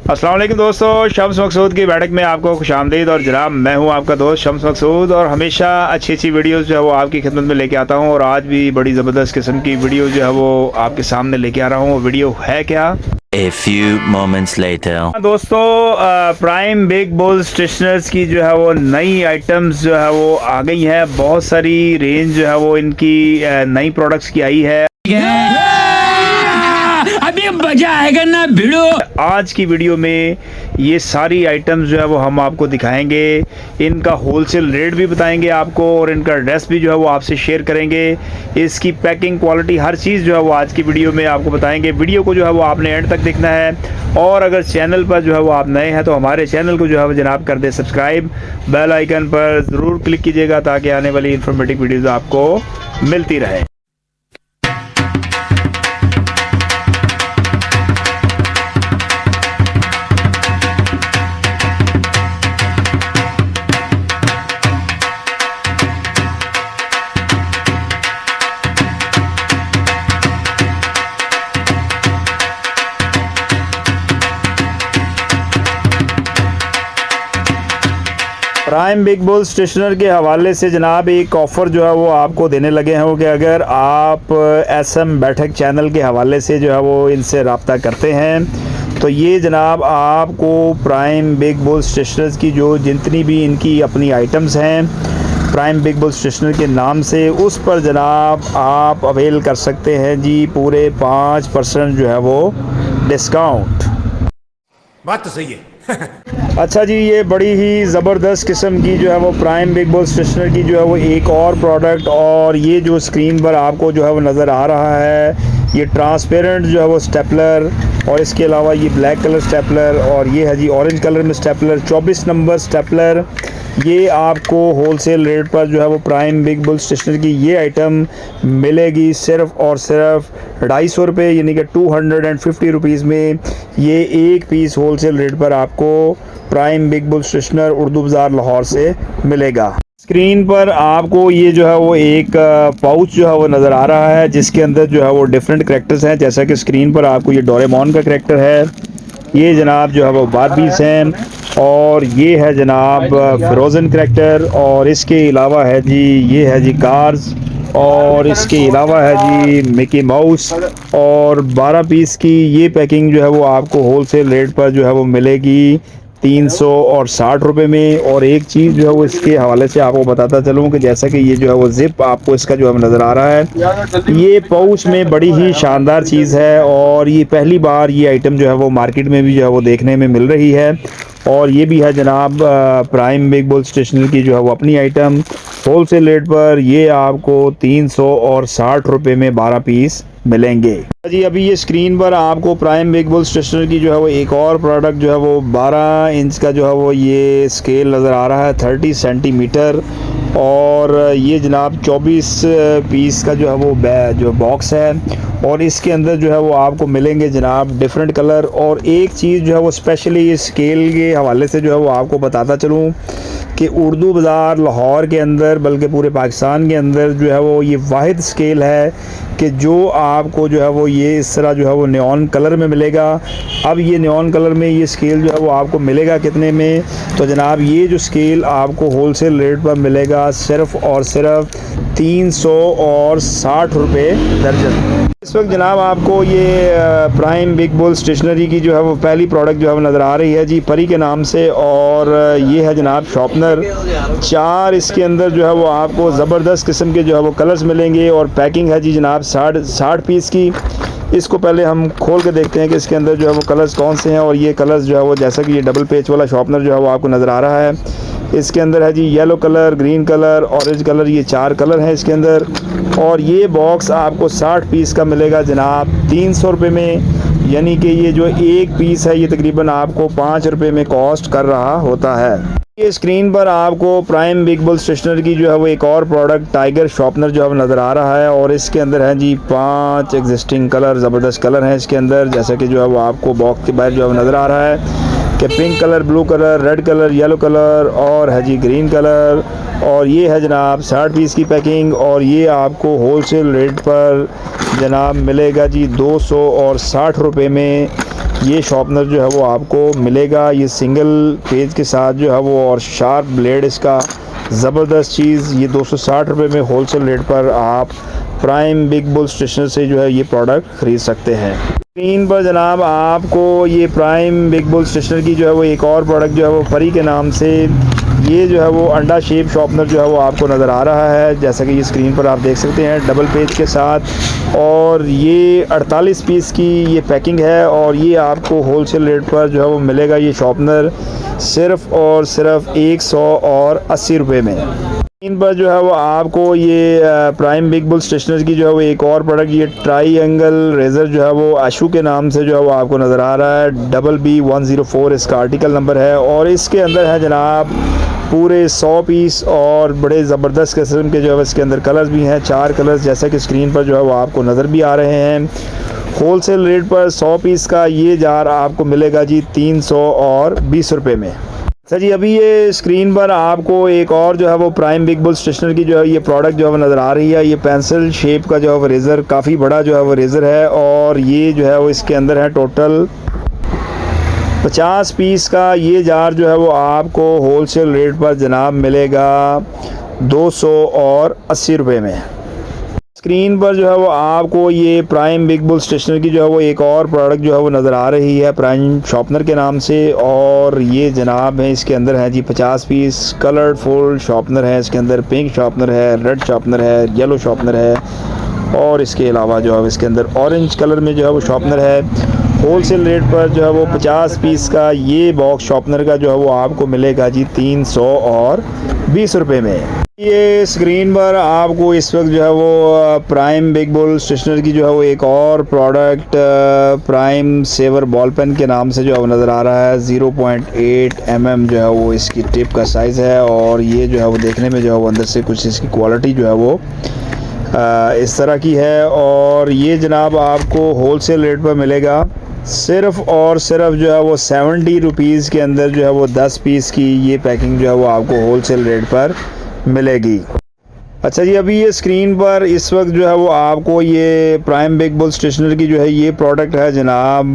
अस्सलाम वालेकुम दोस्तों, शम्स मकसूद की बैठक में आपको खुशामदीद। और जनाब मैं हूं आपका दोस्त शम्स मकसूद और हमेशा अच्छी अच्छी वीडियोस जो है वो आपकी खिदमत में लेके आता हूं। और आज भी बड़ी ज़बरदस्त किस्म की वीडियो जो है वो आपके सामने लेके आ रहा हूं। वो वीडियो है क्या? A few moments later. दोस्तों, प्राइम बिग बुल स्टेशनर्स की जो है वो नई आइटम्स जो है वो आ गई है। बहुत सारी रेंज जो है वो इनकी नई प्रोडक्ट्स की आई है। अभी मजा आएगा ना भिड़ो। आज की वीडियो में ये सारी आइटम्स जो है वो हम आपको दिखाएंगे, इनका होलसेल रेट भी बताएंगे आपको और इनका एड्रेस भी जो है वो आपसे शेयर करेंगे। इसकी पैकिंग क्वालिटी हर चीज़ जो है वो आज की वीडियो में आपको बताएंगे। वीडियो को जो है वो आपने एंड तक देखना है। और अगर चैनल पर जो है वो आप नए हैं तो हमारे चैनल को जो है वो जनाब कर दे सब्सक्राइब। बेल आइकन पर ज़रूर क्लिक कीजिएगा ताकि आने वाली इंफॉर्मेटिव वीडियोज़ आपको मिलती रहे। प्राइम बिग बुल स्टेशनर के हवाले से जनाब एक ऑफ़र जो है वो आपको देने लगे हैं कि अगर आप एसएम बैठक चैनल के हवाले से जो है वो इनसे रब्ता करते हैं तो ये जनाब आपको प्राइम बिग बुल स्टेशनर्स की जो जितनी भी इनकी अपनी आइटम्स हैं प्राइम बिग बुल स्टेशनर के नाम से, उस पर जनाब आप अवेल कर सकते हैं जी पूरे 5% जो है वो डिस्काउंट। बात तो सही है। अच्छा जी, ये बड़ी ही ज़बरदस्त किस्म की जो है वो प्राइम बिग बुल स्टेशनर की जो है वो एक और प्रोडक्ट, और ये जो स्क्रीन पर आपको जो है वो नज़र आ रहा है ये ट्रांसपेरेंट जो है वो स्टेपलर, और इसके अलावा ये ब्लैक कलर स्टेपलर, और ये है जी ऑरेंज कलर में स्टेपलर 24 नंबर स्टेपलर। ये आपको होलसेल रेट पर जो है वो प्राइम बिग बुल स्टेशनर की ये आइटम मिलेगी सिर्फ़ और सिर्फ 250 रुपये, यानी कि 250 रुपीज़ में ये एक पीस होलसेल रेट पर आपको प्राइम बिग बुल स्टेशनर उर्दू बाज़ार लाहौर से मिलेगा। स्क्रीन पर आपको ये जो है वो एक पाउच जो है वो नज़र आ रहा है जिसके अंदर जो है वो डिफरेंट करैक्टर्स हैं। जैसा कि स्क्रीन पर आपको ये डोरेमोन का करैक्टर है, ये जनाब जो है वो बारबीस हैं, और ये है जनाब फ्रोज़न करैक्टर, और इसके अलावा है जी ये है जी कार्स, और इसके अलावा है जी मिकी माउस। और 12 पीस की ये पैकिंग जो है वो आपको होलसेल रेट पर जो है वो मिलेगी 360 रुपये में। और एक चीज़ जो है वो इसके हवाले से आपको बताता चलूँ कि जैसा कि ये जो है वो ज़िप आपको इसका जो है नज़र आ रहा है, ये पाउच में बड़ी ही शानदार चीज़ है, और ये पहली बार ये आइटम जो है वो मार्केट में भी जो है वो देखने में मिल रही है। और ये भी है जनाब प्राइम बिग बुल स्टेशनर की जो है वो अपनी आइटम होलसेल रेट पर ये आपको 360 रुपये में 12 पीस मिलेंगे जी। अभी ये स्क्रीन पर आपको प्राइम बिग बुल स्टेशनर की जो है वो एक और प्रोडक्ट जो है वो 12 इंच का जो है वो ये स्केल नज़र आ रहा है 30 सेंटीमीटर, और ये जनाब 24 पीस का जो है वो जो बॉक्स है, और इसके अंदर जो है वो आपको मिलेंगे जनाब डिफरेंट कलर। और एक चीज़ जो है वो स्पेशली ये स्केल के हवाले से जो है वो आपको बताता चलूँ कि उर्दू बाज़ार लाहौर के अंदर बल्कि पूरे पाकिस्तान के अंदर जो है वो ये वाहिद स्केल है कि जो आपको जो है वो ये इस तरह जो है वो नियॉन कलर में मिलेगा। अब ये नियॉन कलर में ये स्केल जो है वो आपको मिलेगा कितने में, तो जनाब ये जो स्केल आपको होलसेल रेट पर मिलेगा सिर्फ़ और सिर्फ 360 रुपये दर्जन। इस वक्त जनाब आपको ये प्राइम बिग बुल स्टेशनरी की जो है वो पहली प्रोडक्ट जो है वो नज़र आ रही है जी परी के नाम से, और ये है जनाब शॉर्पनर 4। इसके अंदर जो है वो आपको ज़बरदस्त किस्म के जो है वो कलर्स मिलेंगे, और पैकिंग है जी जनाब 60 पीस की। इसको पहले हम खोल के देखते हैं कि इसके अंदर जो है वो कलर्स कौन से हैं। और ये कलर्स जो है वो जैसा कि ये डबल पेच वाला शॉर्पनर जो है वो आपको नज़र आ रहा है, इसके अंदर है जी yellow colour, green colour, orange colour, ये 4 कलर हैं इसके अंदर। और ये बॉक्स आपको 60 पीस का मिलेगा जनाब 300 रुपये में, यानी कि ये जो एक पीस है ये तकरीबन आपको 5 रुपये में कॉस्ट कर रहा होता है। ये स्क्रीन पर आपको प्राइम बिग बुल स्टेशनर की जो है वो एक और प्रोडक्ट टाइगर शॉर्पनर जो है नज़र आ रहा है, और इसके अंदर है जी 5 एग्जिस्टिंग कलर, ज़बरदस्त कलर हैं इसके अंदर, जैसा कि जो है वो आपको बॉक्स के बाहर जो है नज़र आ रहा है कि pink colour, blue colour, red colour, yellow colour, और है जी ग्रीन कलर। और ये है जनाब 60 पीस की पैकिंग, और ये आपको होलसेल रेट पर जनाब मिलेगा जी 260 रुपये में ये शॉर्पनर जो है वो आपको मिलेगा। ये सिंगल पेज के साथ जो है वो, और शार्प ब्लेड इसका, ज़बरदस्त चीज़। ये 260 रुपये में होलसेल रेट पर आप प्राइम बिग बुल स्टेशनर से जो है ये प्रोडक्ट ख़रीद सकते हैं। स्क्रीन पर जनाब आपको ये प्राइम बिग बुल स्टेशनर की जो है वो एक और प्रोडक्ट जो है वो परी के नाम से, ये जो है वो अंडा शेप शॉर्पनर जो है वो आपको नज़र आ रहा है, जैसा कि ये स्क्रीन पर आप देख सकते हैं, डबल पेज के साथ। और ये 48 पीस की ये पैकिंग है, और ये आपको होलसेल रेट पर जो है वो मिलेगा ये शॉर्पनर सिर्फ़ और सिर्फ 180 रुपये में। इन पर जो है वो आपको ये प्राइम बिग बुल स्टेशनर की जो है वो एक और प्रोडक्ट, ये ट्राईएंगल रेज़र जो है वो आशू के नाम से जो है वो आपको नज़र आ रहा है। BB104 इसका आर्टिकल नंबर है, और इसके अंदर है जनाब पूरे 100 पीस, और बड़े ज़बरदस्त किस्म के जो है इसके अंदर कलर्स भी हैं, 4 कलर्स जैसा कि स्क्रीन पर जो है वो आपको नज़र भी आ रहे हैं। होलसेल रेट पर 100 पीस का ये जार आपको मिलेगा जी 320 रुपये में। अच्छा जी, अभी ये स्क्रीन पर आपको एक और जो है वो प्राइम बिग बुल स्टेशनर की जो है ये प्रोडक्ट जो है वो नज़र आ रही है। ये पेंसिल शेप का जो है वो रेज़र, काफ़ी बड़ा जो है वो रेज़र है, और ये जो है वो इसके अंदर है टोटल 50 पीस का। ये जार जो है वो आपको होलसेल रेट पर जनाब मिलेगा 280 रुपये में। स्क्रीन पर जो है वो आपको ये प्राइम बिग बुल स्टेशनर की जो है वो एक और प्रोडक्ट जो है वो नज़र आ रही है प्राइम शॉर्पनर के नाम से, और ये जनाब है इसके अंदर है जी 50 पीस कलरफुल शॉर्पनर है। इसके अंदर पिंक शॉर्पनर है, रेड शॉर्पनर है, येलो शॉर्पनर है, और इसके अलावा जो है इसके अंदर ऑरेंज कलर में जो है वो शॉर्पनर है। होलसेल रेट पर जो है वो 50 पीस का ये बॉक्स शॉर्पनर का जो है वो आपको मिलेगा जी 320 रुपये में। ये स्क्रीन पर आपको इस वक्त जो है वो प्राइम बिग बुल स्टेशनर की जो है वो एक और product prime saver ball pen के नाम से जो है वो नज़र आ रहा है। 0.8 mm जो है वो इसकी टिप का साइज़ है, और ये जो है वो देखने में जो है वो अंदर से कुछ इसकी क्वालिटी जो है वो इस तरह की है। और ये जनाब आपको होलसेल रेट पर मिलेगा सिर्फ़ और सिर्फ जो है वो 70 रुपीज़ के अंदर जो है वो 10 पीस की ये पैकिंग जो है वो आपको होलसेल रेट पर मिलेगी। अच्छा जी, अभी ये स्क्रीन पर इस वक्त जो है वो आपको ये प्राइम बिग बुल स्टेशनर की जो है ये प्रोडक्ट है जनाब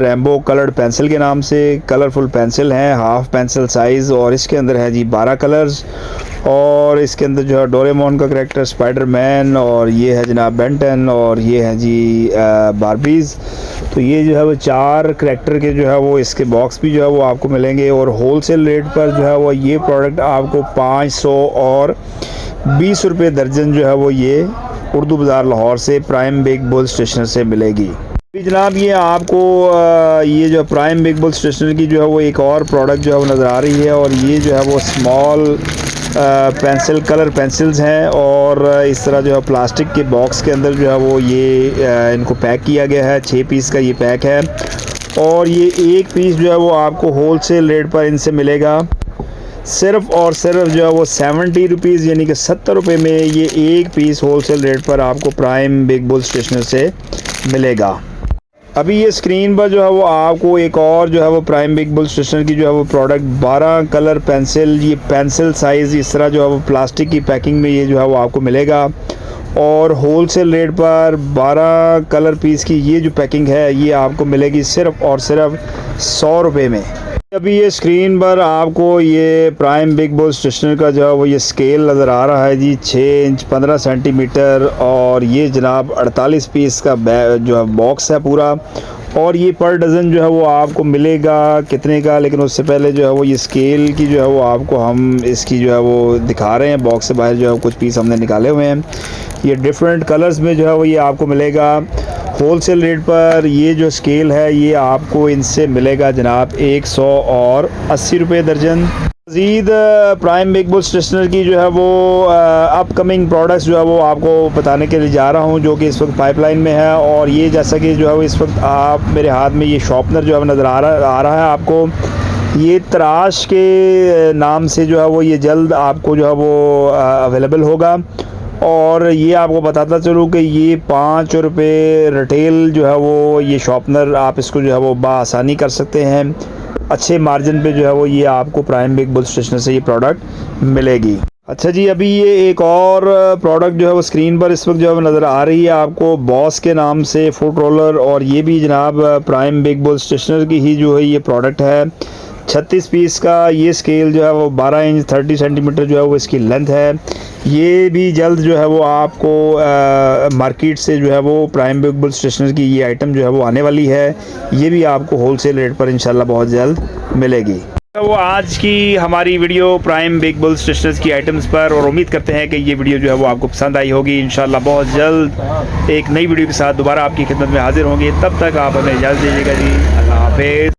रेम्बो कलर्ड पेंसिल के नाम से। कलरफुल पेंसिल हैं, हाफ पेंसिल साइज़, और इसके अंदर है जी 12 कलर्स, और इसके अंदर जो है डोरेमोन का करैक्टर, स्पाइडरमैन, और ये है जनाब बेंटन, और ये है जी बारबीज़। तो ये जो है वो 4 करैक्टर के जो है वो इसके बॉक्स भी जो है वो आपको मिलेंगे, और होलसेल रेट पर जो है वो ये प्रोडक्ट आपको 520 रुपये दर्जन जो है वो ये उर्दू बाज़ार लाहौर से प्राइम बिग बुल स्टेशनर से मिलेगी। जनाब ये आपको ये जो प्राइम बिग बुल स्टेशनर की जो है वो एक और प्रोडक्ट जो है वो नज़र आ रही है, और ये जो है वो स्मॉल पेंसिल कलर पेंसिल्स हैं, और इस तरह जो है प्लास्टिक के बॉक्स के अंदर जो है वो ये इनको पैक किया गया है। 6 पीस का ये पैक है, और ये एक पीस जो है वो आपको होलसेल रेट पर इनसे मिलेगा सिर्फ़ और सिर्फ जो है वो 70 रुपीज़, यानी कि 70 रुपये में ये एक पीस होलसेल रेट पर आपको प्राइम बिग बुल स्टेशनर से मिलेगा। अभी ये स्क्रीन पर जो है वो आपको एक और जो है वो प्राइम बिग बुल स्टेशनर की जो है वो प्रोडक्ट 12 कलर पेंसिल, ये पेंसिल साइज़ इस तरह जो है वो प्लास्टिक की पैकिंग में ये जो है वो आपको मिलेगा, और होलसेल रेट पर 12 कलर पीस की ये जो पैकिंग है ये आपको मिलेगी सिर्फ़ और सिर्फ 100 रुपये में। अभी ये स्क्रीन पर आपको ये प्राइम बिग बुल स्टेशनर का जो है वो ये स्केल नज़र आ रहा है जी 6 इंच 15 सेंटीमीटर, और ये जनाब 48 पीस का जो है बॉक्स है पूरा, और ये पर डज़न जो है वो आपको मिलेगा कितने का। लेकिन उससे पहले जो है वो ये स्केल की जो है वो आपको हम इसकी जो है वो दिखा रहे हैं। बॉक्स से बाहर जो है कुछ पीस हमने निकाले हुए हैं, ये डिफरेंट कलर्स में जो है वो ये आपको मिलेगा। होलसेल रेट पर ये जो स्केल है ये आपको इनसे मिलेगा जनाब 180 रुपये दर्जन। मज़ीद प्राइम बिग बुल स्टेशनर की जो है वो अपकमिंग प्रोडक्ट्स जो है वो आपको बताने के लिए जा रहा हूँ, जो कि इस वक्त पाइपलाइन में है। और ये जैसा कि जो है वो इस वक्त आप मेरे हाथ में ये शॉर्पनर जो है नज़र आ रहा है आपको, ये तराश के नाम से जो है वो ये जल्द आपको जो है वो अवेलेबल होगा। और ये आपको बताता चलूँ कि ये 5 रुपये रिटेल जो है वो ये शॉर्पनर आप इसको जो है वो बआसानी कर सकते हैं। अच्छे मार्जिन पे जो है वो ये आपको प्राइम बिग बुल स्टेशनर से ये प्रोडक्ट मिलेगी। अच्छा जी, अभी ये एक और प्रोडक्ट जो है वो स्क्रीन पर इस वक्त जो है वो नज़र आ रही है आपको, बॉस के नाम से फुट रोलर। और ये भी जनाब प्राइम बिग बुल स्टेशनर की ही जो है ये प्रोडक्ट है। 36 पीस का ये स्केल जो है वो 12 इंच 30 सेंटीमीटर जो है वो इसकी लेंथ है। ये भी जल्द जो है वो आपको मार्केट से जो है वो प्राइम बिग बुल स्टेशनर की ये आइटम जो है वो आने वाली है। ये भी आपको होलसेल रेट पर इंशाल्लाह बहुत जल्द मिलेगी। वो आज की हमारी video prime big bull stationers की आइटम्स पर, और उम्मीद करते हैं कि ये वीडियो जो है वो आपको पसंद आई होगी। इंशाल्लाह बहुत जल्द एक नई वीडियो के साथ दोबारा आपकी खिदमत में हाजिर होंगे। तब तक आप हमें इजाज़त दीजिएगा जी। अल्लाह हाफिज़।